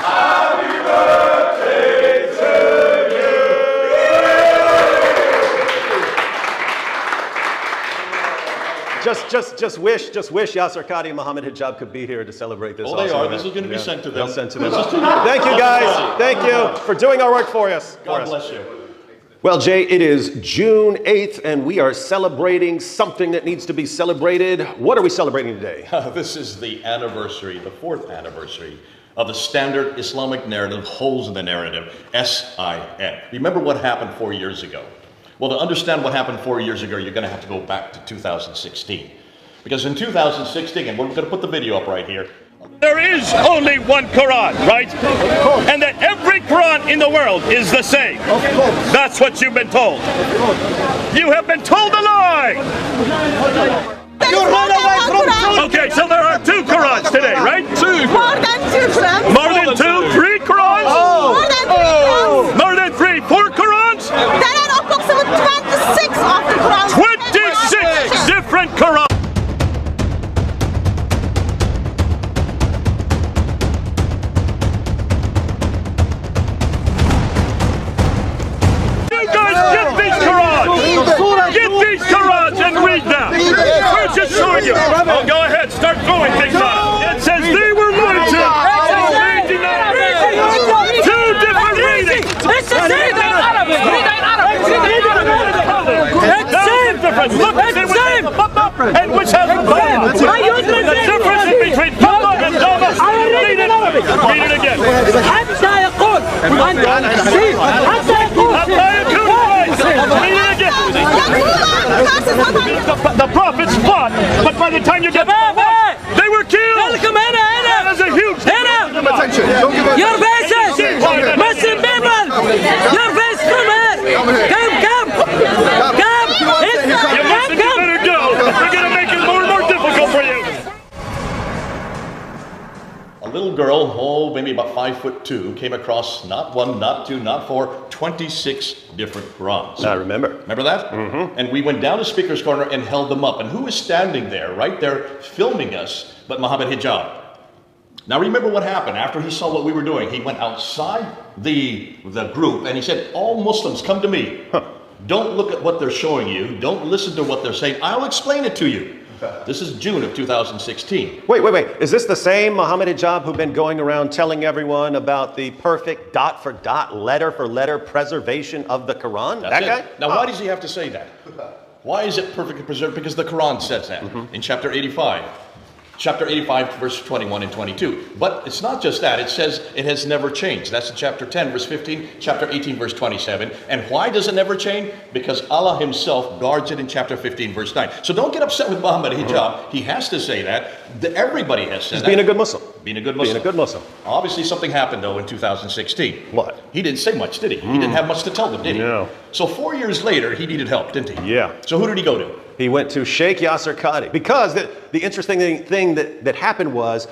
Happy birthday to you. Just wish Yasir, Qadhi, and Mohammed Hijab could be here to celebrate this. Oh, they are. This is going to be sent to them. Sent to them. Thank you, guys. Thank you for doing our work for us. God bless you. Well, Jay, it is June 8th, and we are celebrating something that needs to be celebrated. What are we celebrating today? This is the anniversary, the 4th anniversary of the standard Islamic narrative, holes in the narrative, SIN. Remember what happened 4 years ago? Well, to understand what happened 4 years ago, you're going to have to go back to 2016. Because in 2016, and we're going to put the video up right here, there is only one Quran, right? And that every Quran in the world is the same. That's what you've been told. You have been told a lie. Okay, so there are 2 Qurans today, right? 2. More than 2 Qurans. More than 2? 3 Qurans? More than 3 Qurans. More than 3? 4 Qurans? There are approximately 26 of the Qurans. 26 different Qurans. Oh, go ahead, start throwing things out. It says they were anointed. Two different readings. It's the same thing. Look, it's the same. And which has the difference is between Papa and Dama. Read it again. حتى يقول the prophets fought, but by the time you get they were killed. That is a huge your faces, Muslim people, your face, come here. You better go. We're going to make it more and more difficult for you. a little girl, maybe about 5'2", came across not 1, not 2, not 4, 26 different Qurans. I remember. Remember that? Mm-hmm. And we went down to Speaker's Corner and held them up. And who was standing there, right there, filming us, but Mohammed Hijab. Now remember what happened. After he saw what we were doing, he went outside the group and he said, all Muslims, come to me. Huh. Don't look at what they're showing you. Don't listen to what they're saying. I'll explain it to you. This is June of 2016. Wait. Is this the same Mohammed Hijab who've been going around telling everyone about the perfect dot for dot, letter for letter preservation of the Quran? That's that it. guy? Now, why does he have to say that? Why is it perfectly preserved? Because the Quran says that in chapter 85. Chapter 85, verse 21 and 22. But it's not just that. It says it has never changed. That's in chapter 10, verse 15, chapter 18, verse 27. And why does it never change? Because Allah himself guards it in chapter 15, verse 9. So don't get upset with Muhammad Hijab. He has to say that. Everybody has said that. He's being a good Muslim. Being a good Muslim. Being a good Muslim. Obviously something happened, though, in 2016. What? He didn't say much, did he? He didn't have much to tell them, did he? No. So 4 years later, he needed help, didn't he? Yeah. So who did he go to? He went to Sheikh Yasir Qadhi. Because the interesting thing that happened was,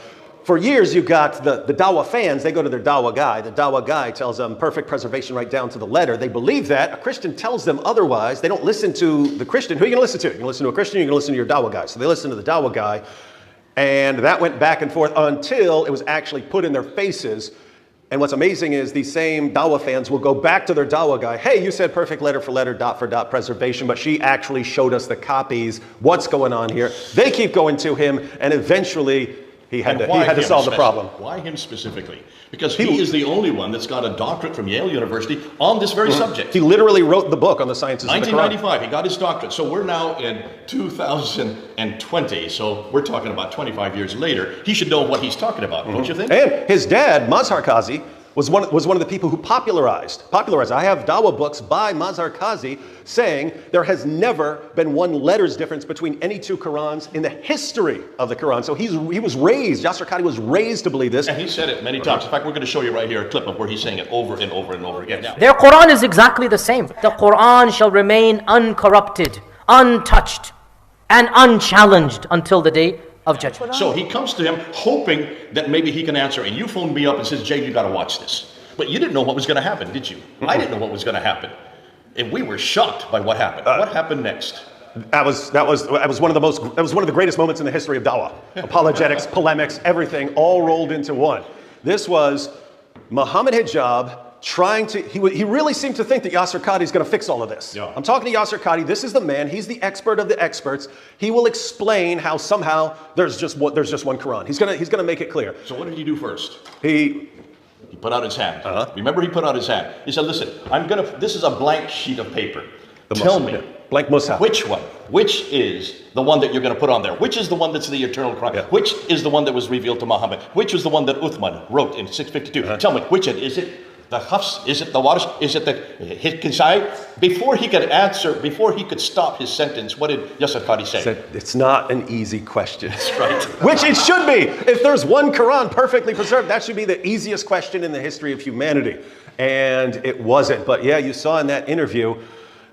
for years you got the Dawah fans, they go to their Dawah guy. The Dawah guy tells them perfect preservation right down to the letter. They believe that. A Christian tells them otherwise. They don't listen to the Christian. Who are you going to listen to? You're going to listen to a Christian, you're going to listen to your Dawah guy. So they listen to the Dawah guy. And that went back and forth until it was actually put in their faces. And what's amazing is these same Dawah fans will go back to their Dawah guy. Hey, you said perfect letter for letter, dot for dot preservation, but she actually showed us the copies. What's going on here? They keep going to him, and eventually he had to solve the problem. Why him specifically? Because he is the only one that's got a doctorate from Yale University on this very subject. He literally wrote the book on the sciences of the Quran. 1995, he got his doctorate. So we're now in 2020. So we're talking about 25 years later. He should know what he's talking about, don't you think? And his dad, Mazhar Qadhi, was one of the people who popularized. I have Dawah books by Mazhar Qadhi saying there has never been one letters difference between any two Qurans in the history of the Quran. So he was raised, Yasir Qadhi was raised to believe this. And he said it many times. In fact, we're going to show you right here a clip of where he's saying it over and over and over again. Now, their Quran is exactly the same. The Quran shall remain uncorrupted, untouched, and unchallenged until the day of judgment. So he comes to him hoping that maybe he can answer. And you phoned me up and says, Jay, you got to watch this. But you didn't know what was going to happen, did you? I didn't know what was going to happen. And we were shocked by what happened. What happened next? That was one of the greatest moments in the history of Dawah. Apologetics, polemics, everything all rolled into one. This was Mohammed Hijab trying to, he really seemed to think that Yasir Qadhi is going to fix all of this. Yeah. I'm talking to Yasir Qadhi. This is the man. He's the expert of the experts. He will explain how somehow there's just one Quran. He's going to make it clear. So what did he do first? He He put out his hand. Remember, he put out his hand. He said, listen, this is a blank sheet of paper. Tell me, blank mushaf. which one? Which is the one that you're going to put on there? Which is the one that's the eternal Quran? Yeah. Which is the one that was revealed to Muhammad? Which is the one that Uthman wrote in 652? Tell me, which is it? The Hafs? Is it the Warish? Is it the Hikzai? Before he could answer, before he could stop his sentence, what did Yasir Qadhi say? Said, it's not an easy question. That's right. Which it should be. If there's one Quran perfectly preserved, that should be the easiest question in the history of humanity. And it wasn't. But yeah, you saw in that interview,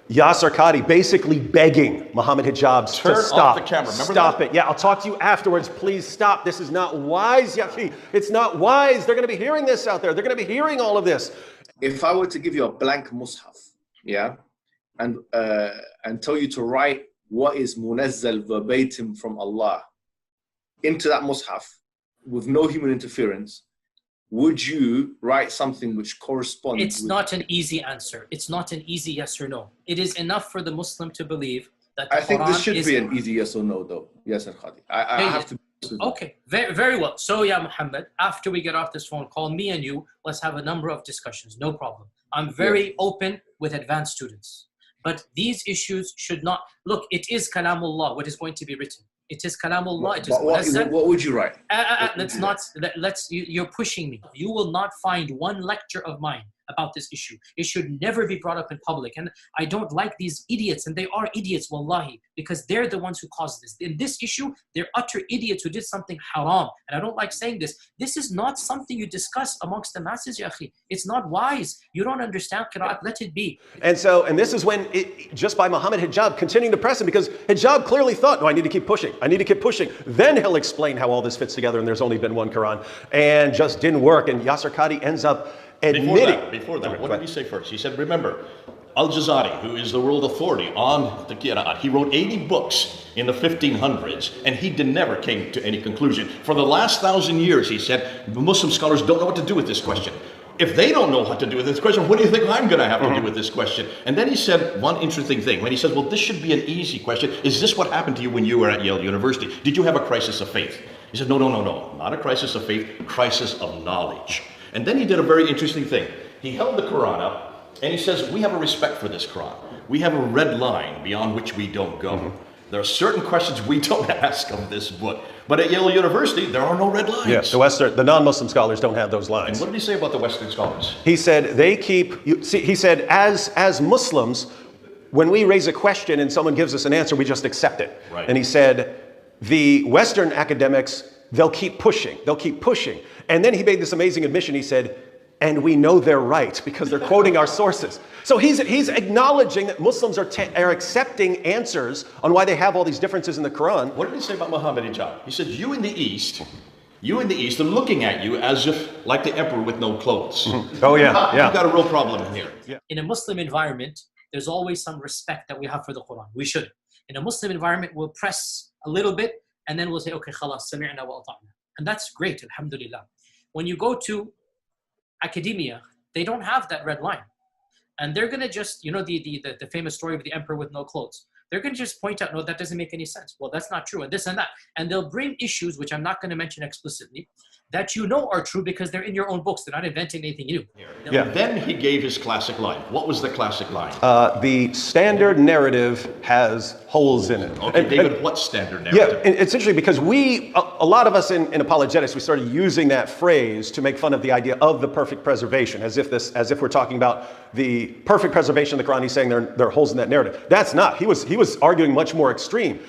Yasir Qadhi basically begging Mohammed Hijab to stop. Off the camera. Remember stop that? it. Yeah, I'll talk to you afterwards. Please stop. This is not wise, Yaqi. It's not wise. They're going to be hearing this out there. They're going to be hearing all of this. If I were to give you a blank mushaf, yeah, and tell you to write what is munazzal verbatim from Allah into that mushaf with no human interference, would you write something which corresponds? It's not an easy answer. It's not an easy yes or no. It is enough for the Muslim to believe that the I think Quran this should is be an easy yes or no, though. Yes, Qadhi. I have to. Okay, very, very well. So, yeah, Mohammed, after we get off this phone call, me and you, let's have a number of discussions. No problem. I'm very open with advanced students. But these issues should not... Look, it is Kalamullah, what is going to be written. It is Kalamullah. It is what would you write? You're pushing me. You will not find one lecture of mine about this issue. It should never be brought up in public. And I don't like these idiots, and they are idiots, wallahi, because they're the ones who caused this. In this issue, they're utter idiots who did something haram. And I don't like saying this. This is not something you discuss amongst the masses, ya akhi. It's not wise. You don't understand qira'at. Let it be. And this is when, just by Mohammed Hijab continuing to press him, because Hijab clearly thought, no, I need to keep pushing. I need to keep pushing. Then he'll explain how all this fits together, and there's only been one Quran. And just didn't work. And Yasir Qadhi ends up admitting. Before that, what did he say first? He said, remember, Al-Jazari, who is the world authority on the Qira'at, he wrote 80 books in the 1500s, and he never came to any conclusion. For the last 1,000 years, he said, the Muslim scholars don't know what to do with this question. If they don't know what to do with this question, what do you think I'm going to have to do with this question? And then he said one interesting thing. When he says, well, this should be an easy question. Is this what happened to you when you were at Yale University? Did you have a crisis of faith? He said, no, not a crisis of faith, crisis of knowledge. And then he did a very interesting thing. He held the Quran up, and he says, we have a respect for this Quran. We have a red line beyond which we don't go. There are certain questions we don't ask of this book. But at Yale University, there are no red lines. Yes, the non-Muslim scholars don't have those lines. And what did he say about the Western scholars? He said, he said, as Muslims, when we raise a question and someone gives us an answer, we just accept it. Right. And he said, the Western academics, they'll keep pushing. And then he made this amazing admission. He said, and we know they're right because they're quoting our sources. So he's acknowledging that Muslims are accepting answers on why they have all these differences in the Quran. What did he say about Muhammad Hijab? He said, you in the East are looking at you as if like the emperor with no clothes. Oh yeah, yeah. You've got a real problem in here. Yeah. In a Muslim environment, there's always some respect that we have for the Quran. We should. In a Muslim environment, we'll press a little bit and then we'll say, okay, khalas, sami'na wa ata'na. And that's great, alhamdulillah. When you go to academia, they don't have that red line. And they're going to just, the famous story of the emperor with no clothes. They're going to just point out, no, that doesn't make any sense. Well, that's not true, and this and that. And they'll bring issues, which I'm not going to mention explicitly, that you know are true because they're in your own books. They're not inventing anything new. Yeah. Then he gave his classic line. What was the classic line? The standard narrative has holes in it. Okay, David, what standard narrative? Yeah, it's interesting because a lot of us in apologetics, we started using that phrase to make fun of the idea of the perfect preservation, as if we're talking about the perfect preservation of the Quran. He's saying there are holes in that narrative. That's not. He was arguing much more extreme.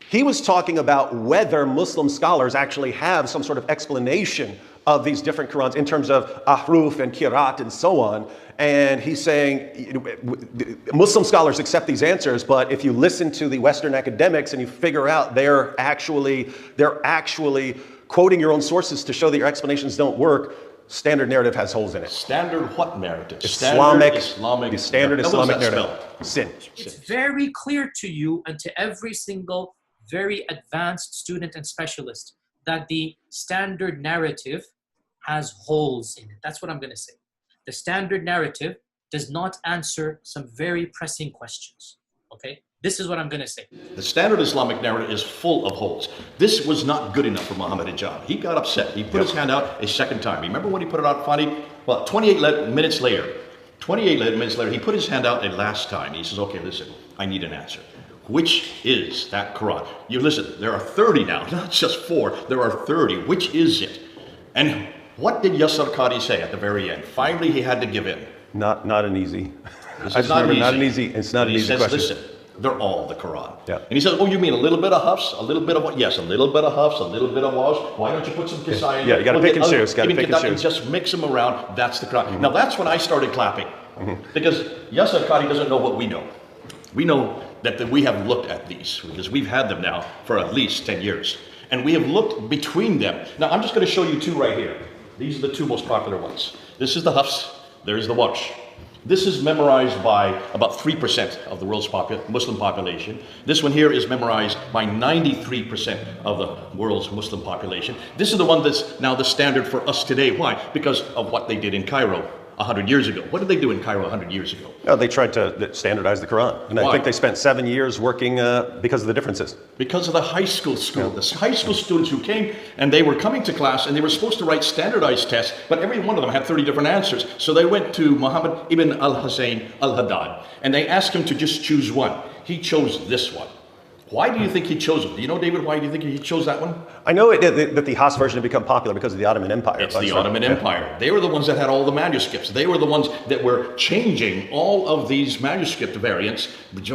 He was talking about whether Muslim scholars actually have some sort of explanation of these different Qurans in terms of ahruf and kirat and so on. And he's saying Muslim scholars accept these answers, but if you listen to the Western academics and you figure out they're actually quoting your own sources to show that your explanations don't work, standard narrative has holes in it. Standard what narrative? The standard Islamic narrative. Sin. It's very clear to you and to every single very advanced student and specialist that the standard narrative has holes in it. That's what I'm going to say. The standard narrative does not answer some very pressing questions. Okay? This is what I'm going to say. The standard Islamic narrative is full of holes. This was not good enough for Mohammed Hijab. He got upset. He put his hand out a second time. Remember when he put it out finally? Well, 28 minutes later, he put his hand out a last time. He says, okay, listen, I need an answer. Which is that Quran? You listen, there are 30 now, not just 4. There are 30. Which is it? And what did Yasir Qadhi say at the very end? Finally, he had to give in. Not an easy. It's I just remember not an easy. It's not an easy question. Listen, they're all the Quran. Yeah. And he says, oh, you mean a little bit of Hafs, a little bit of what? Yes, a little bit of Hafs, a little bit of Wash. Why don't you put some Kisai in? Yeah, you got to pick and choose. Got to pick and choose. Just mix them around. That's the Quran. Now that's when I started clapping, because Yasir Qadhi doesn't know what we know. We know that we have looked at these because we've had them now for at least 10 years, and we have looked between them. Now I'm just going to show you 2 right here. These are the 2 most popular ones. This is the Hafs. There's the Wash. This is memorized by about 3% of the world's Muslim population. This one here is memorized by 93% of the world's Muslim population. This is the one that's now the standard for us today. Why? Because of what they did in Cairo 100 years ago. What did they do in Cairo 100 years ago? Oh, they tried to standardize the Quran. And Why? I think they spent 7 years working because of the differences. Because of the high school the high school students who came, and they were coming to class and they were supposed to write standardized tests, but every one of them had 30 different answers. So they went to Muhammad ibn al-Hussein al-Haddad and they asked him to just choose one. He chose this one. Why do you think he chose it? Do you know, David, why do you think he chose that one? I know that the Hafs version had become popular because of the Ottoman Empire. It's the Ottoman Empire. They were the ones that had all the manuscripts. They were the ones that were changing all of these manuscript variants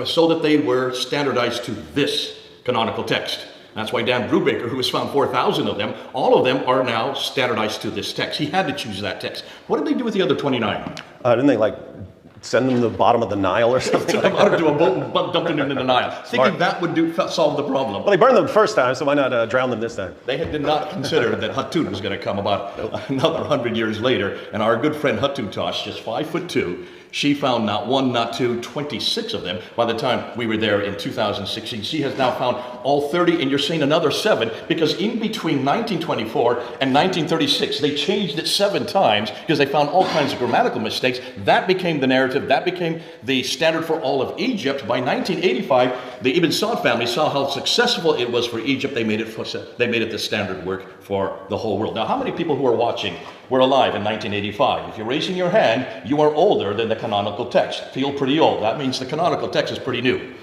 so that they were standardized to this canonical text. That's why Dan Brubaker, who has found 4,000 of them, all of them are now standardized to this text. He had to choose that text. What did they do with the other 29? Didn't they send them to the bottom of the Nile or something? Took them out into a boat and dumped them into the Nile, thinking that would solve the problem. Well, they burned them the first time, so why not drown them this time? They did not consider that Hatun was going to come about another 100 years later, and our good friend Hatuntash, just 5'2", she found not 1, not 2, 26 of them by the time we were there in 2016. She has now found all 30, and you're seeing another 7, because in between 1924 and 1936, they changed it 7 times because they found all kinds of grammatical mistakes. That became the narrative. That became the standard for all of Egypt. By 1985, the Ibn Saud family saw how successful it was for Egypt. They made it the standard work for the whole world. Now, how many people who are watching were alive in 1985? If you're raising your hand, you are older than the canonical text. Feel pretty old. That means the canonical text is pretty new.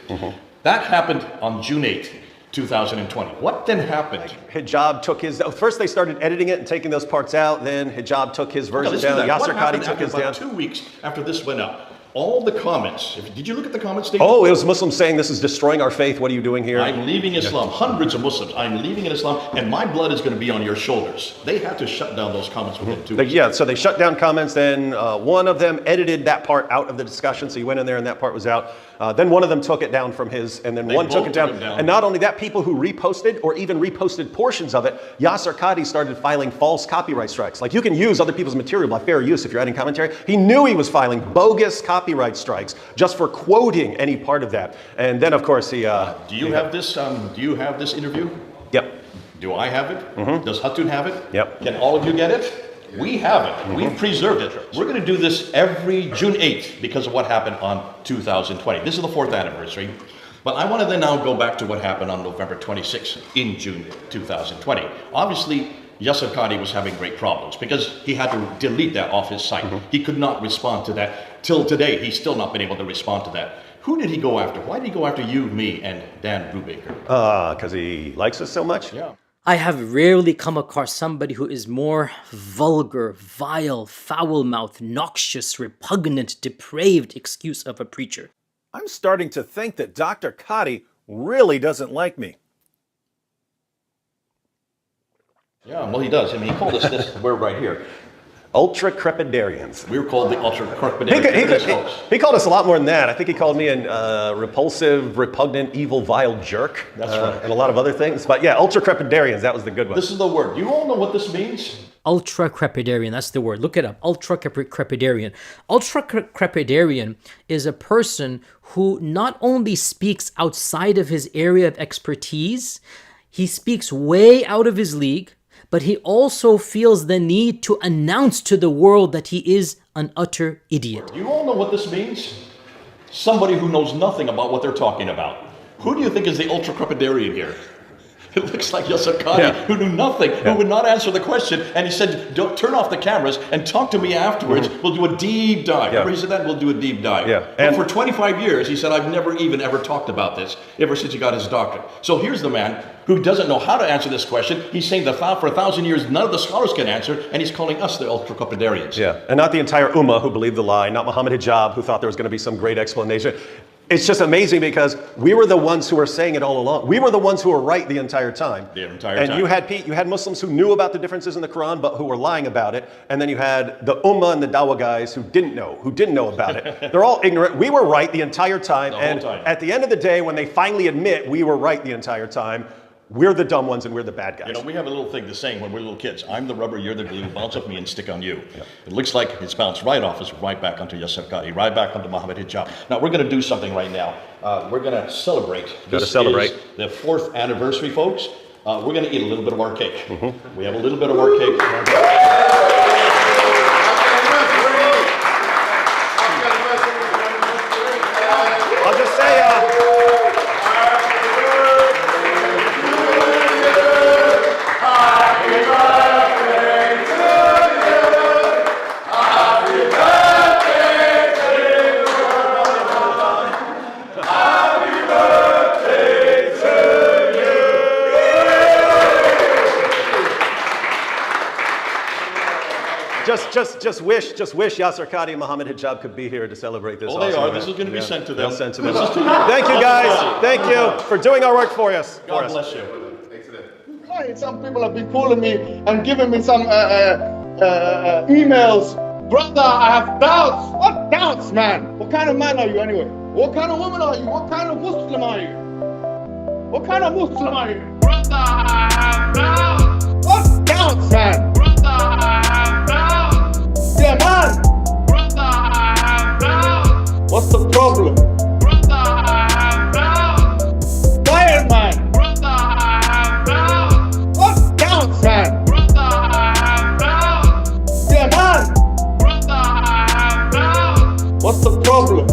That happened on June 8th, 2020. What then happened? Hijab took his. First, they started editing it and taking those parts out. Then Hijab took his version down. Yasir Qadhi took his down. 2 weeks after this went up, all the comments. Did you look at the comments, David? Oh, it was Muslims saying this is destroying our faith. What are you doing here? I'm leaving Islam. Hundreds of Muslims. I'm leaving Islam, and my blood is going to be on your shoulders. They had to shut down those comments within 2 weeks. Yeah, so they shut down comments. Then one of them edited that part out of the discussion. So you went in there and that part was out. Then one of them took it down from his, and then one took it down. And not only that, people who reposted or even reposted portions of it, Yasir Qadhi started filing false copyright strikes. Like, you can use other people's material by fair use if you're adding commentary. He knew he was filing bogus copyright strikes just for quoting any part of that. And then, of course, he... do you have this interview? Yep. Do I have it? Does Hatun have it? Yep. Can all of you get it? We have it. We've preserved it. We're going to do this every June 8th because of what happened on 2020. This is the 4th anniversary. But I want to then now go back to what happened on November 26th in June 2020. Obviously, Yasir Qadhi was having great problems because he had to delete that off his site. He could not respond to that. Till today, he's still not been able to respond to that. Who did he go after? Why did he go after you, me, and Dan Brubaker? Because he likes us so much? Yeah. I have rarely come across somebody who is more vulgar, vile, foul-mouthed, noxious, repugnant, depraved excuse of a preacher. I'm starting to think that Dr. Qadhi really doesn't like me. Yeah, well, he does. I mean, he called us this word right here. Ultra-crepidarians. We were called the ultra-crepidarians. He called us a lot more than that. I think he called me a repulsive, repugnant, evil, vile jerk. That's right. And a lot of other things. But yeah, ultra-crepidarians, that was the good one. This is the word. You all know what this means? Ultra-crepidarian, that's the word. Look it up. Ultra-crepidarian. Ultra-crepidarian is a person who not only speaks outside of his area of expertise, he speaks way out of his league, but he also feels the need to announce to the world that he is an utter idiot. You all know what this means? Somebody who knows nothing about what they're talking about. Who do you think is the ultra-crepidarian here? It looks like Yasir Qadhi, who knew nothing, who would not answer the question, and he said, "Don't turn off the cameras and talk to me afterwards. We'll do a deep dive." Remember he said that? We'll do a deep dive. And for 25 years, he said, "I've never even ever talked about this ever since he got his doctorate." So here's the man who doesn't know how to answer this question. He's saying that for 1,000 years, none of the scholars can answer, and he's calling us the ultra-crepidarians. And not the entire ummah who believed the lie, not Mohammed Hijab who thought there was going to be some great explanation. It's just amazing because we were the ones who were saying it all along. We were the ones who were right the entire time. And you had Muslims who knew about the differences in the Quran, but who were lying about it. And then you had the Ummah and the Dawah guys who didn't know about it. They're all ignorant. We were right the entire time. At the end of the day, when they finally admit we were right the entire time, we're the dumb ones and we're the bad guys. You know, we have a little thing, the saying when we're little kids, I'm the rubber, you're the glue, bounce off me and stick on you. It looks like it's bounced right off us, right back onto Yasir Qadhi, right back onto Mohammed Hijab. Now, we're going to do something right now. We're going to celebrate. This is the 4th anniversary, folks. We're going to eat a little bit of our cake. We have a little bit of our cake. I'll just say, just wish Yasir Qadhi and Mohammed Hijab could be here to celebrate this. Oh, they are. This is going to be sent to them. They'll send to them. Thank you, guys. Thank you for doing our work for us. God bless you. Some people have been calling me and giving me some emails. Brother, I have doubts. What doubts, man? What kind of man are you anyway? What kind of woman are you? What kind of Muslim are you? What kind of Muslim are you? Brother, I have doubts. What doubts, man? Brother, I have doubts. Yeah, man. Brother, I have doubts. What's the problem? Brother, I have doubts. Quiet, man. Brother, I have doubts. What doubts, man? Brother, I have doubts. Yeah, man. Brother, I have doubts. What's the problem?